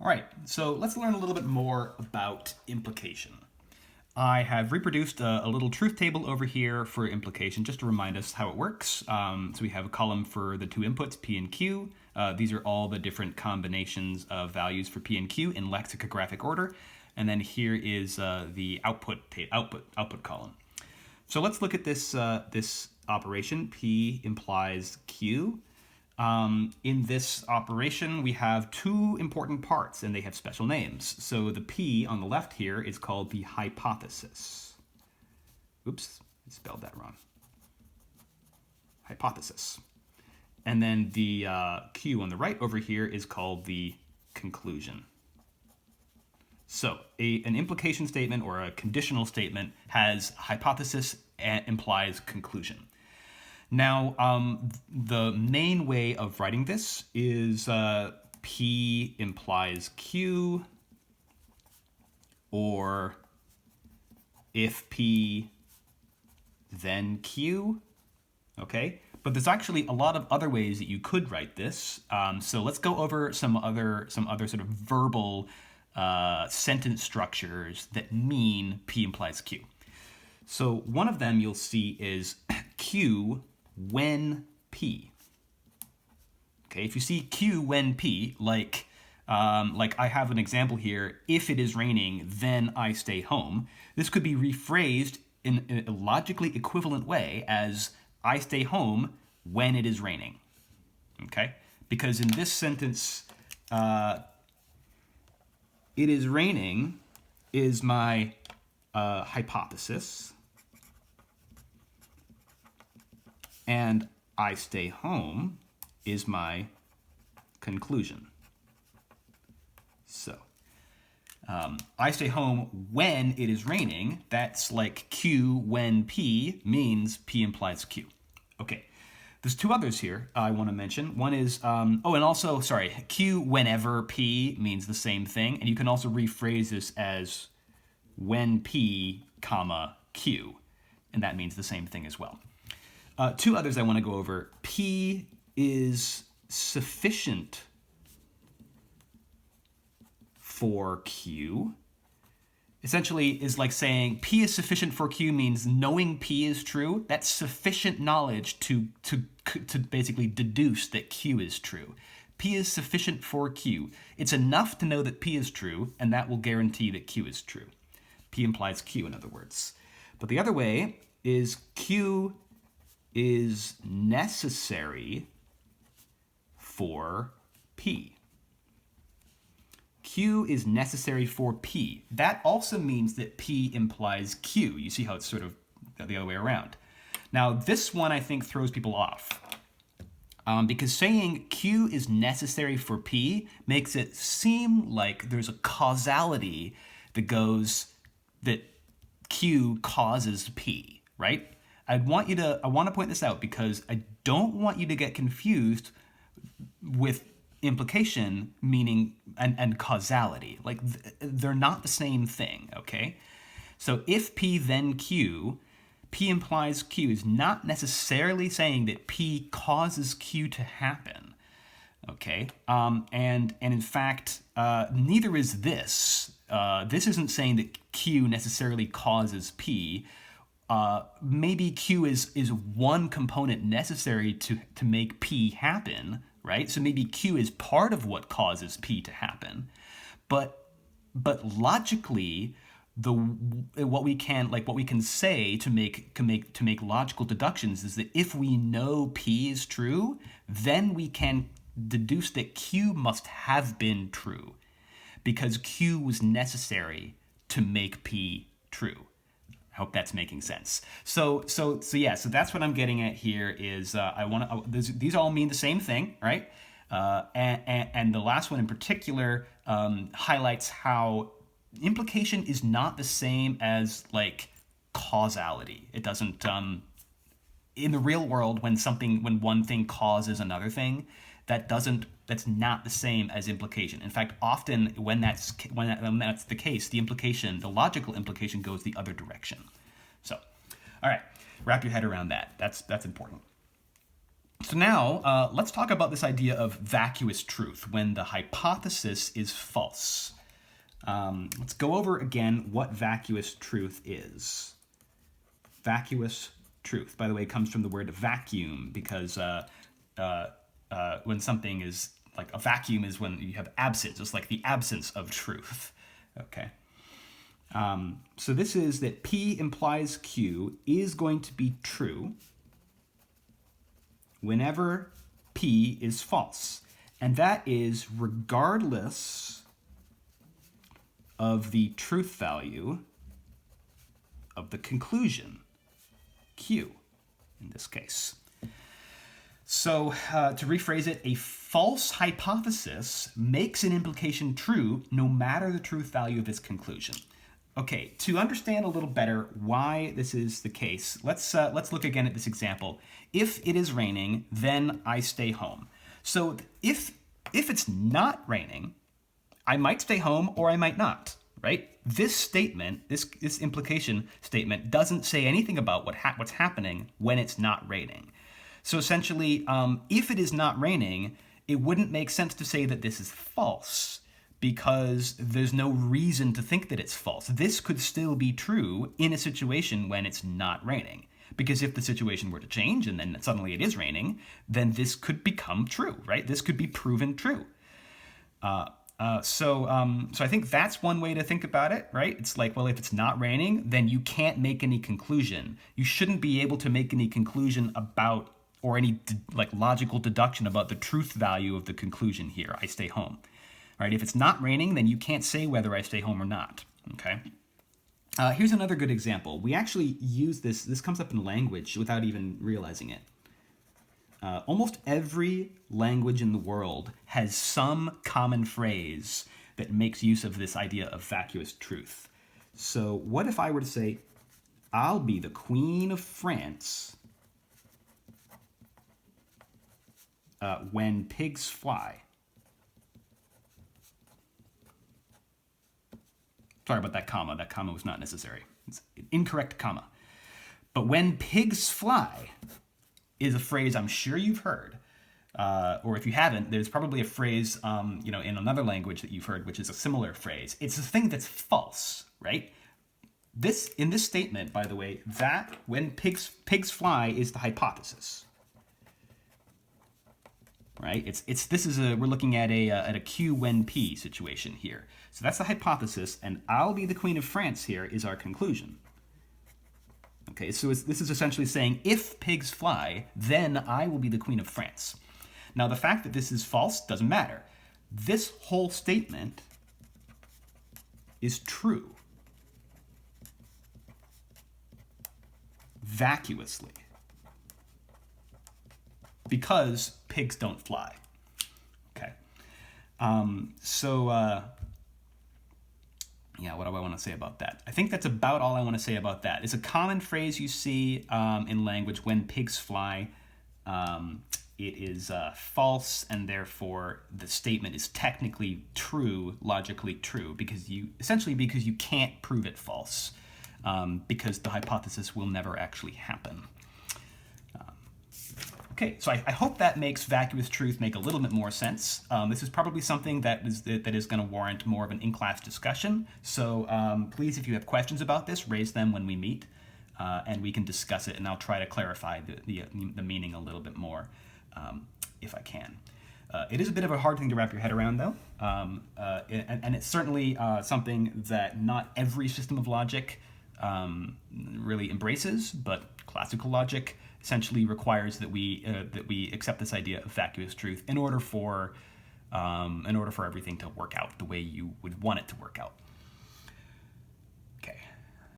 All right, so let's learn a little bit more about implication. I have reproduced a little truth table over here for implication just to remind us how it works. So we have a column for the two inputs, P and Q. These are all the different combinations of values for P and Q in lexicographic order. And then here is the output column. So let's look at this operation. P implies Q. In this operation, we have two important parts, and they have special names. So the P on the left here is called the hypothesis. Oops, I spelled that wrong. Hypothesis. And then the Q on the right over here is called the conclusion. So an implication statement or a conditional statement has hypothesis and implies conclusion. Now, the main way of writing this is P implies Q, or if P, then Q, okay? But there's actually a lot of other ways that you could write this. So let's go over some other sort of verbal sentence structures that mean P implies Q. So one of them you'll see is Q when P. Okay, if you see Q when P, like I have an example here, if it is raining, then I stay home. This could be rephrased in a logically equivalent way as I stay home when it is raining. Okay, because in this sentence, it is raining is my hypothesis, and I stay home is my conclusion. So, I stay home when it is raining. That's like Q when P means P implies Q. Okay, there's two others here I want to mention. One is, and also, Q whenever P means the same thing. And you can also rephrase this as when P, comma, Q. And that means the same thing as well. Two others I want to go over. P is sufficient for Q. Essentially is like saying P is sufficient for Q means knowing P is true. That's sufficient knowledge to basically deduce that Q is true. P is sufficient for Q. It's enough to know that P is true, and that will guarantee that Q is true. P implies Q, in other words. But the other way is Q is necessary for P. Q is necessary for P. That also means that P implies Q. You see how it's sort of the other way around. Now, this one I think throws people off. Because saying Q is necessary for P makes it seem like there's a causality that Q causes P, right? I want to point this out because I don't want you to get confused with implication meaning and causality. Like they're not the same thing, okay? So if P then Q, P implies Q is not necessarily saying that P causes Q to happen, okay? And in fact, neither is this. This isn't saying that Q necessarily causes P. Maybe Q is one component necessary to make P happen, right? So maybe Q is part of what causes P to happen, but logically, what we can say to make logical deductions is that if we know P is true, then we can deduce that Q must have been true, because Q was necessary to make P true. I hope that's making sense. So that's what I'm getting at here is these all mean the same thing, right? And the last one in particular highlights how implication is not the same as like causality. It doesn't in the real world when one thing causes another thing, that's not the same as implication. In fact, often when that's the case, the logical implication goes the other direction. So, all right, wrap your head around that. That's important. So now let's talk about this idea of vacuous truth when the hypothesis is false. Let's go over again what vacuous truth is. Vacuous truth, by the way, comes from the word vacuum, because when something is like a vacuum is when you have absence, just like the absence of truth. Okay. So this is that P implies Q is going to be true whenever P is false. And that is regardless of the truth value of the conclusion, Q, in this case. So to rephrase it, a false hypothesis makes an implication true no matter the truth value of its conclusion. Okay, to understand a little better why this is the case, let's look again at this example. If it is raining, then I stay home. So if it's not raining, I might stay home or I might not, right? This statement, this implication statement, doesn't say anything about what's happening when it's not raining. So essentially, if it is not raining, it wouldn't make sense to say that this is false, because there's no reason to think that it's false. This could still be true in a situation when it's not raining. Because if the situation were to change and then suddenly it is raining, then this could become true, right? This could be proven true. So I think that's one way to think about it, right? It's like, well, if it's not raining, then you can't make any conclusion. You shouldn't be able to make any conclusion about, or any logical deduction about the truth value of the conclusion here. I stay home. All right, if it's not raining, then you can't say whether I stay home or not. Okay. Here's another good example. We actually use this. This comes up in language without even realizing it. Almost every language in the world has some common phrase that makes use of this idea of vacuous truth. So what if I were to say, I'll be the Queen of France when pigs fly? Sorry about that comma. That comma was not necessary. It's an incorrect comma. But when pigs fly is a phrase I'm sure you've heard. Or if you haven't, there's probably a phrase in another language that you've heard, which is a similar phrase. It's a thing that's false, right? In this statement, by the way, that when pigs fly is the hypothesis. Right? We're looking at a Q when P situation here. So that's the hypothesis, and I'll be the Queen of France here is our conclusion. Okay, so this is essentially saying if pigs fly, then I will be the Queen of France. Now the fact that this is false doesn't matter. This whole statement is true vacuously, because pigs don't fly. Okay. What do I want to say about that? I think that's about all I want to say about that. It's a common phrase you see in language: when pigs fly. It is false, and therefore the statement is technically true, logically true, because you can't prove it false, because the hypothesis will never actually happen. Okay, so I hope that makes vacuous truth make a little bit more sense. This is probably something that is going to warrant more of an in-class discussion. So please, if you have questions about this, raise them when we meet, and we can discuss it, and I'll try to clarify the meaning a little bit more if I can. It is a bit of a hard thing to wrap your head around, though, and it's certainly something that not every system of logic really embraces, but classical logic essentially requires that we accept this idea of vacuous truth in order for everything to work out the way you would want it to work out.